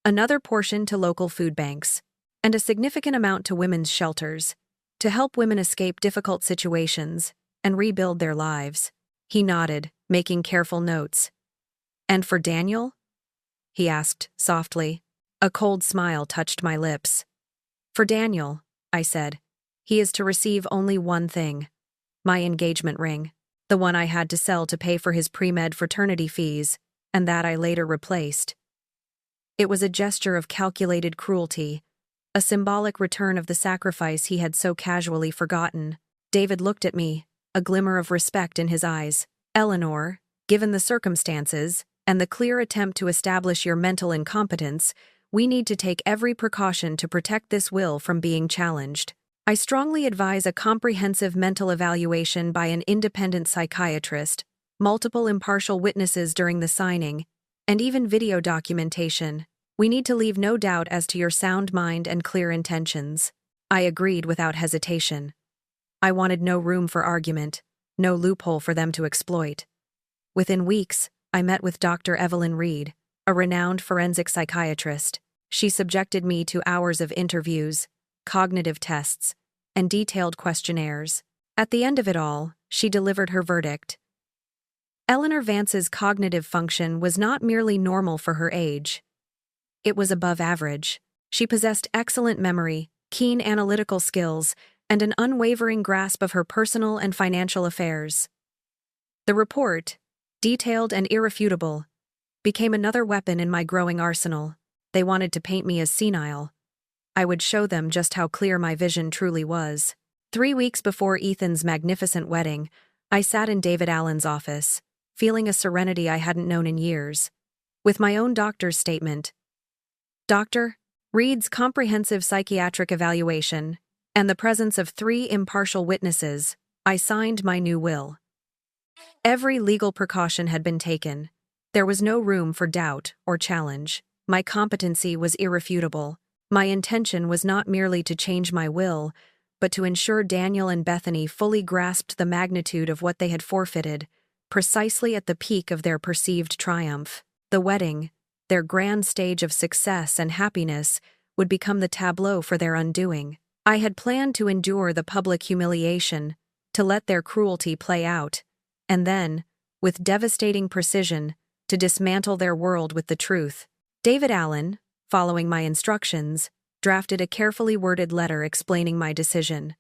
Another portion to local food banks, and a significant amount to women's shelters, to help women escape difficult situations and rebuild their lives." He nodded, making careful notes. "And for Daniel?" he asked softly. A cold smile touched my lips. "For Daniel," I said, "he is to receive only one thing: my engagement ring, the one I had to sell to pay for his pre-med fraternity fees, and that I later replaced." It was a gesture of calculated cruelty, a symbolic return of the sacrifice he had so casually forgotten. David looked at me, a glimmer of respect in his eyes. "Eleanor, given the circumstances, and the clear attempt to establish your mental incompetence, we need to take every precaution to protect this will from being challenged. I strongly advise a comprehensive mental evaluation by an independent psychiatrist, multiple impartial witnesses during the signing, and even video documentation. We need to leave no doubt as to your sound mind and clear intentions." I agreed without hesitation. I wanted no room for argument, no loophole for them to exploit. Within weeks, I met with Dr. Evelyn Reed, a renowned forensic psychiatrist. She subjected me to hours of interviews, cognitive tests, and detailed questionnaires. At the end of it all, she delivered her verdict. Eleanor Vance's cognitive function was not merely normal for her age. It was above average. She possessed excellent memory, keen analytical skills, and an unwavering grasp of her personal and financial affairs. The report, detailed and irrefutable, became another weapon in my growing arsenal. They wanted to paint me as senile. I would show them just how clear my vision truly was. 3 weeks before Ethan's magnificent wedding, I sat in David Allen's office, feeling a serenity I hadn't known in years. With my own doctor's statement, Dr. Reed's comprehensive psychiatric evaluation, and the presence of 3 impartial witnesses, I signed my new will. Every legal precaution had been taken. There was no room for doubt or challenge. My competency was irrefutable. My intention was not merely to change my will, but to ensure Daniel and Bethany fully grasped the magnitude of what they had forfeited, precisely at the peak of their perceived triumph. The wedding, their grand stage of success and happiness, would become the tableau for their undoing. I had planned to endure the public humiliation, to let their cruelty play out, and then, with devastating precision, to dismantle their world with the truth. David Allen, following my instructions, drafted a carefully worded letter explaining my decision.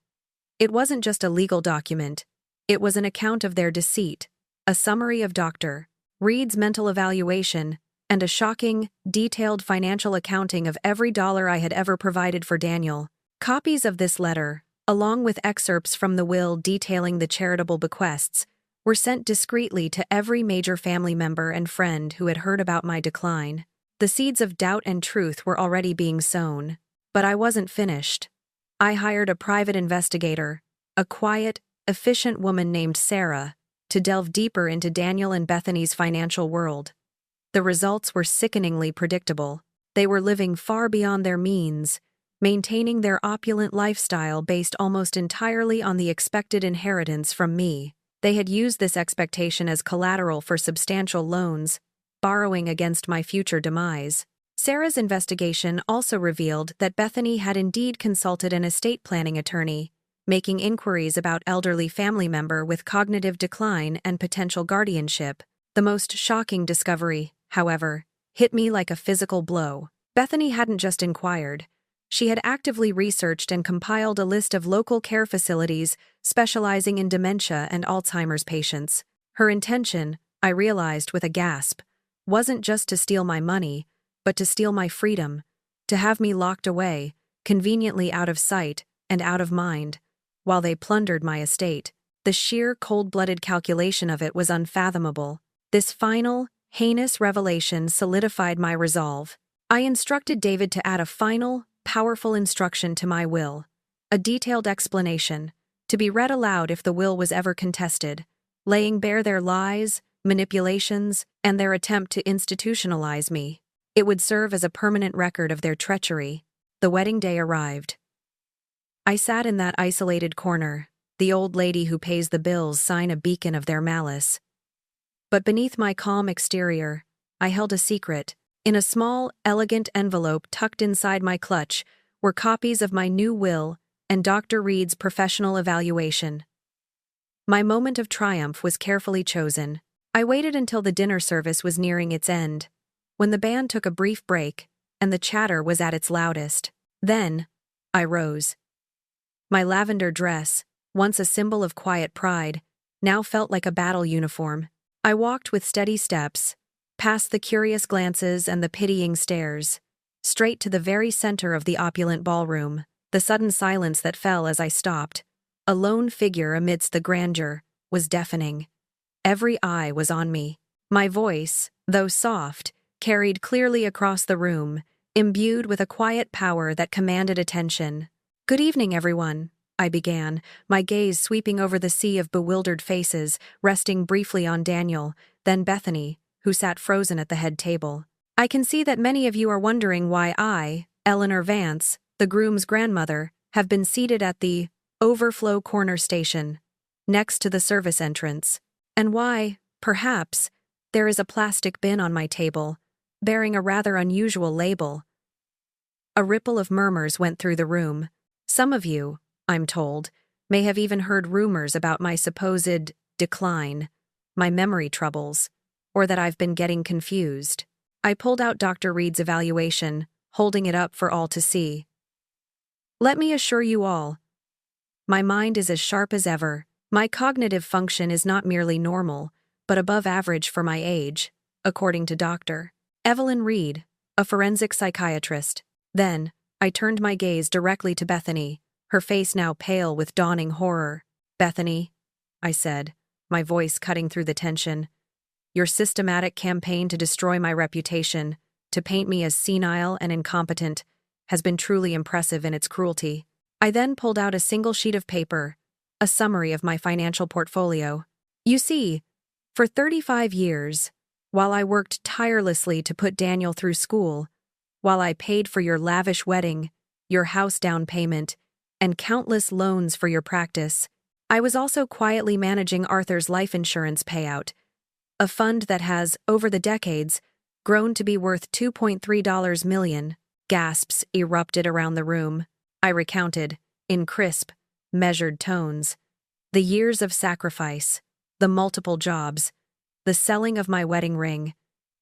It wasn't just a legal document, It was an account of their deceit, a summary of Dr. Reed's mental evaluation, and a shocking, detailed financial accounting of every dollar I had ever provided for Daniel. Copies of this letter, along with excerpts from the will detailing the charitable bequests, were sent discreetly to every major family member and friend who had heard about my decline. The seeds of doubt and truth were already being sown. But I wasn't finished. I hired a private investigator, a quiet, efficient woman named Sarah, to delve deeper into Daniel and Bethany's financial world. The results were sickeningly predictable. They were living far beyond their means, maintaining their opulent lifestyle based almost entirely on the expected inheritance from me. They had used this expectation as collateral for substantial loans, borrowing against my future demise. Sarah's investigation also revealed that Bethany had indeed consulted an estate planning attorney, making inquiries about elderly family member with cognitive decline and potential guardianship. The most shocking discovery, however, hit me like a physical blow. Bethany hadn't just inquired. She had actively researched and compiled a list of local care facilities specializing in dementia and Alzheimer's patients. Her intention, I realized with a gasp, wasn't just to steal my money, but to steal my freedom, to have me locked away, conveniently out of sight and out of mind, while they plundered my estate. The sheer cold-blooded calculation of it was unfathomable. This final, heinous revelation solidified my resolve. I instructed David to add a final, powerful instruction to my will, a detailed explanation, to be read aloud if the will was ever contested, laying bare their lies, manipulations, and their attempt to institutionalize me. It would serve as a permanent record of their treachery. The wedding day arrived. I sat in that isolated corner, the old lady who pays the bills sign a beacon of their malice. But beneath my calm exterior, I held a secret. In a small, elegant envelope tucked inside my clutch were copies of my new will and Dr. Reed's professional evaluation. My moment of triumph was carefully chosen. I waited until the dinner service was nearing its end, when the band took a brief break and the chatter was at its loudest. Then, I rose. My lavender dress, once a symbol of quiet pride, now felt like a battle uniform. I walked with steady steps, past the curious glances and the pitying stares, straight to the very center of the opulent ballroom. The sudden silence that fell as I stopped, a lone figure amidst the grandeur, was deafening. Every eye was on me. My voice, though soft, carried clearly across the room, imbued with a quiet power that commanded attention. "Good evening, everyone," I began, my gaze sweeping over the sea of bewildered faces, resting briefly on Daniel, then Bethany, who sat frozen at the head table. "I can see that many of you are wondering why I, Eleanor Vance, the groom's grandmother, have been seated at the overflow corner station, next to the service entrance, and why, perhaps, there is a plastic bin on my table, bearing a rather unusual label." A ripple of murmurs went through the room. Some of you, I'm told, may have even heard rumors about my supposed decline, my memory troubles, or that I've been getting confused. I pulled out Dr. Reed's evaluation, holding it up for all to see. Let me assure you all, my mind is as sharp as ever. My cognitive function is not merely normal, but above average for my age, according to Dr. Evelyn Reed, a forensic psychiatrist. Then, I turned my gaze directly to Bethany, her face now pale with dawning horror. "Bethany," I said, my voice cutting through the tension, "your systematic campaign to destroy my reputation, to paint me as senile and incompetent, has been truly impressive in its cruelty." I then pulled out a single sheet of paper, a summary of my financial portfolio. "You see, for 35 years, while I worked tirelessly to put Daniel through school, while I paid for your lavish wedding, your house down payment, and countless loans for your practice, I was also quietly managing Arthur's life insurance payout, a fund that has, over the decades, grown to be worth $2.3 million. Gasps erupted around the room. I recounted, in crisp, measured tones, the years of sacrifice, the multiple jobs, the selling of my wedding ring,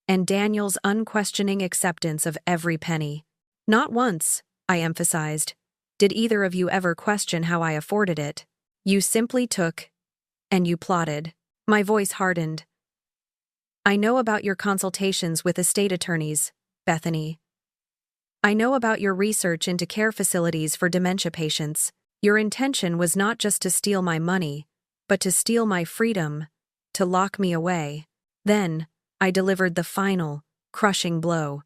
and Daniel's unquestioning acceptance of every penny. Not once, I emphasized, did either of you ever question how I afforded it. You simply took And you plotted. My voice hardened. I know about your consultations with estate attorneys, Bethany. I know about your research into care facilities for dementia patients. Your intention was not just to steal my money, but to steal my freedom, to lock me away. Then, I delivered the final, crushing blow.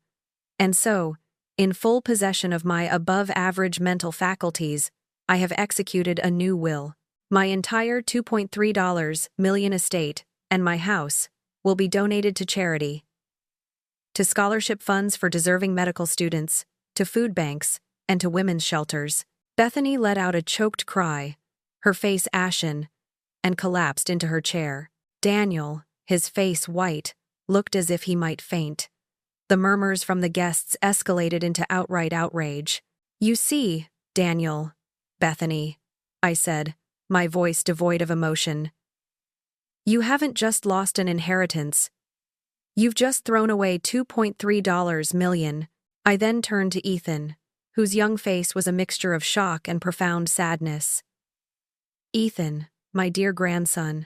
And so, in full possession of my above-average mental faculties, I have executed a new will. My entire $2.3 million estate and my house will be donated to charity, to scholarship funds for deserving medical students, to food banks, and to women's shelters. Bethany let out a choked cry, her face ashen, and collapsed into her chair. Daniel, his face white, looked as if he might faint. The murmurs from the guests escalated into outright outrage. You see, Daniel, Bethany, I said, my voice devoid of emotion. You haven't just lost an inheritance. You've just thrown away $2.3 million. I then turned to Ethan, whose young face was a mixture of shock and profound sadness. Ethan, my dear grandson,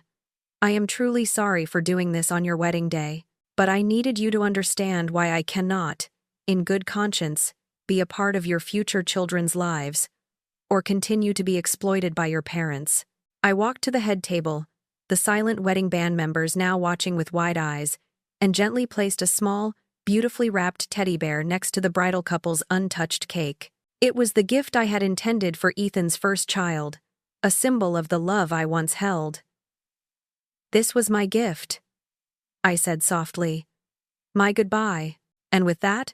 I am truly sorry for doing this on your wedding day, but I needed you to understand why I cannot, in good conscience, be a part of your future children's lives, or continue to be exploited by your parents. I walked to the head table, the silent wedding band members now watching with wide eyes, and gently placed a small, beautifully wrapped teddy bear next to the bridal couple's untouched cake. It was the gift I had intended for Ethan's first child, a symbol of the love I once held. This was my gift, I said softly. My goodbye. And with that,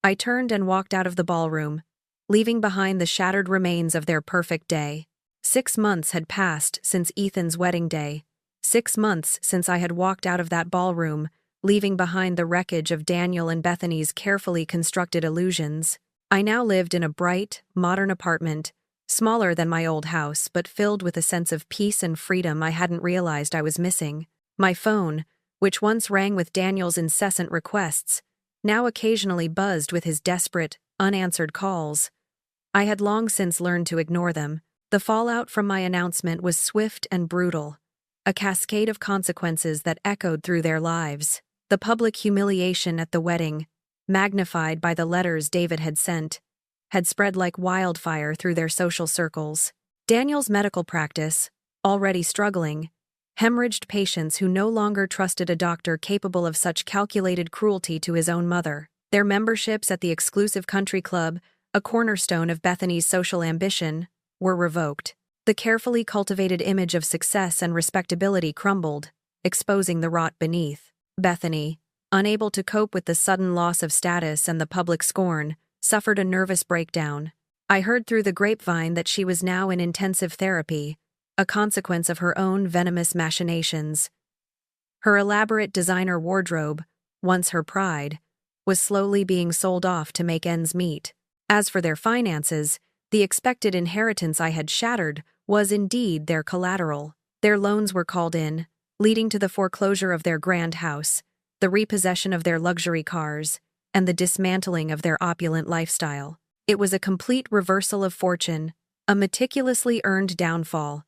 I turned and walked out of the ballroom, leaving behind the shattered remains of their perfect day. 6 months had passed since Ethan's wedding day. 6 months since I had walked out of that ballroom, leaving behind the wreckage of Daniel and Bethany's carefully constructed illusions. I now lived in a bright, modern apartment, smaller than my old house but filled with a sense of peace and freedom I hadn't realized I was missing. My phone, which once rang with Daniel's incessant requests, now occasionally buzzed with his desperate, unanswered calls. I had long since learned to ignore them. The fallout from my announcement was swift and brutal, a cascade of consequences that echoed through their lives. The public humiliation at the wedding, magnified by the letters David had sent, had spread like wildfire through their social circles. Daniel's medical practice, already struggling, hemorrhaged patients who no longer trusted a doctor capable of such calculated cruelty to his own mother. Their memberships at the exclusive country club, a cornerstone of Bethany's social ambition, were revoked. The carefully cultivated image of success and respectability crumbled, exposing the rot beneath. Bethany, unable to cope with the sudden loss of status and the public scorn, suffered a nervous breakdown. I heard through the grapevine that she was now in intensive therapy, a consequence of her own venomous machinations. Her elaborate designer wardrobe, once her pride, was slowly being sold off to make ends meet. As for their finances, the expected inheritance I had shattered was indeed their collateral. Their loans were called in, leading to the foreclosure of their grand house, the repossession of their luxury cars, and the dismantling of their opulent lifestyle. It was a complete reversal of fortune, a meticulously earned downfall.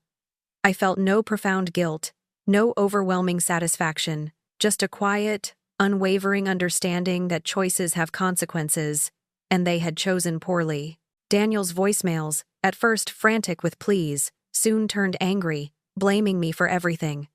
I felt no profound guilt, no overwhelming satisfaction, just a quiet, unwavering understanding that choices have consequences, and they had chosen poorly. Daniel's voicemails, at first frantic with pleas, soon turned angry, blaming me for everything.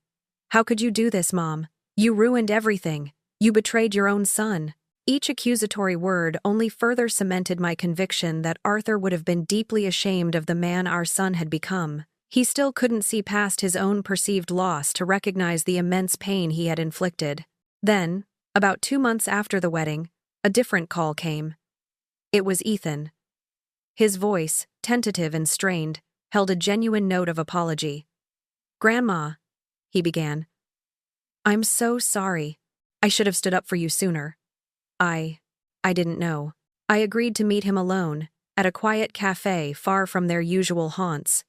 How could you do this, Mom? You ruined everything. You betrayed your own son. Each accusatory word only further cemented my conviction that Arthur would have been deeply ashamed of the man our son had become. He still couldn't see past his own perceived loss to recognize the immense pain he had inflicted. Then, about 2 months after the wedding, a different call came. It was Ethan. His voice, tentative and strained, held a genuine note of apology. "Grandma," he began. "I'm so sorry. I should have stood up for you sooner. I didn't know." I agreed to meet him alone, at a quiet cafe far from their usual haunts.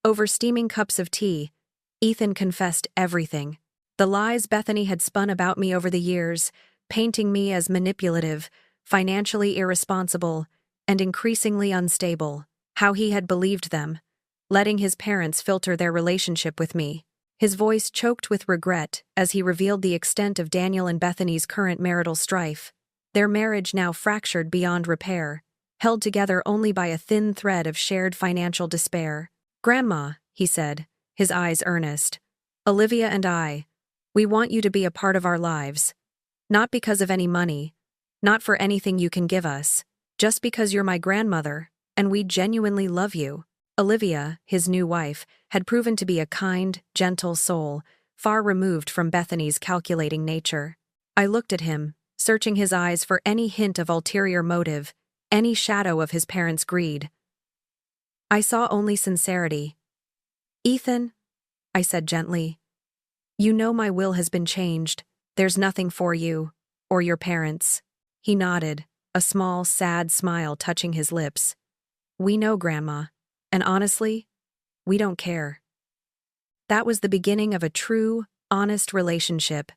Over steaming cups of tea, Ethan confessed everything. The lies Bethany had spun about me over the years, painting me as manipulative, financially irresponsible, and increasingly unstable. How he had believed them, letting his parents filter their relationship with me. His voice choked with regret as he revealed the extent of Daniel and Bethany's current marital strife, their marriage now fractured beyond repair, held together only by a thin thread of shared financial despair. "Grandma," he said, his eyes earnest, "Olivia and I, we want you to be a part of our lives. Not because of any money, not for anything you can give us, just because you're my grandmother, and we genuinely love you." Olivia, his new wife, had proven to be a kind, gentle soul, far removed from Bethany's calculating nature. I looked at him, searching his eyes for any hint of ulterior motive, any shadow of his parents' greed. I saw only sincerity. "Ethan," I said gently, "you know my will has been changed. There's nothing for you, or your parents." He nodded, a small, sad smile touching his lips. "We know, Grandma. And honestly, we don't care." That was the beginning of a true, honest relationship.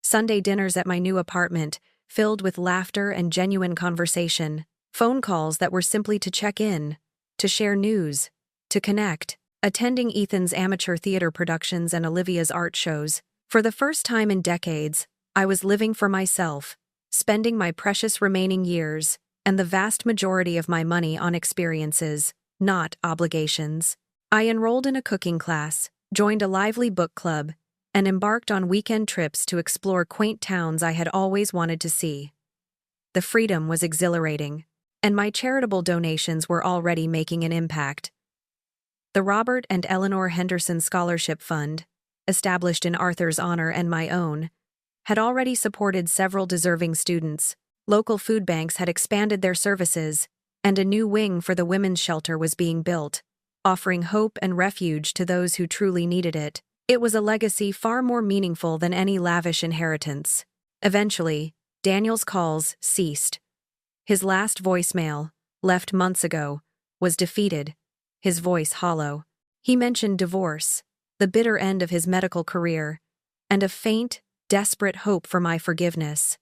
Sunday dinners at my new apartment, filled with laughter and genuine conversation, phone calls that were simply to check in, to share news, to connect, attending Ethan's amateur theater productions and Olivia's art shows. For the first time in decades, I was living for myself, spending my precious remaining years and the vast majority of my money on experiences, not obligations. I enrolled in a cooking class, joined a lively book club, and embarked on weekend trips to explore quaint towns I had always wanted to see. The freedom was exhilarating, and my charitable donations were already making an impact. The Robert and Eleanor Henderson Scholarship Fund, established in Arthur's honor and my own, had already supported several deserving students. Local food banks had expanded their services, and a new wing for the women's shelter was being built, offering hope and refuge to those who truly needed it. It was a legacy far more meaningful than any lavish inheritance. Eventually, Daniel's calls ceased. His last voicemail, left months ago, was defeated, his voice hollow. He mentioned divorce, the bitter end of his medical career, and a faint, desperate hope for my forgiveness.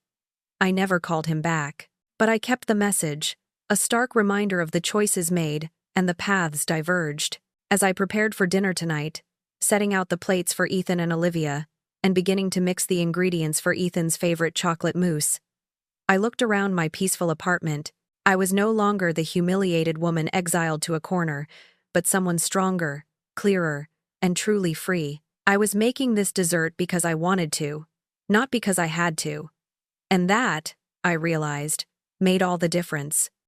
I never called him back, but I kept the message, a stark reminder of the choices made and the paths diverged. As I prepared for dinner tonight, setting out the plates for Ethan and Olivia, and beginning to mix the ingredients for Ethan's favorite chocolate mousse, I looked around my peaceful apartment. I was no longer the humiliated woman exiled to a corner, but someone stronger, clearer, and truly free. I was making this dessert because I wanted to, not because I had to. And that, I realized, made all the difference.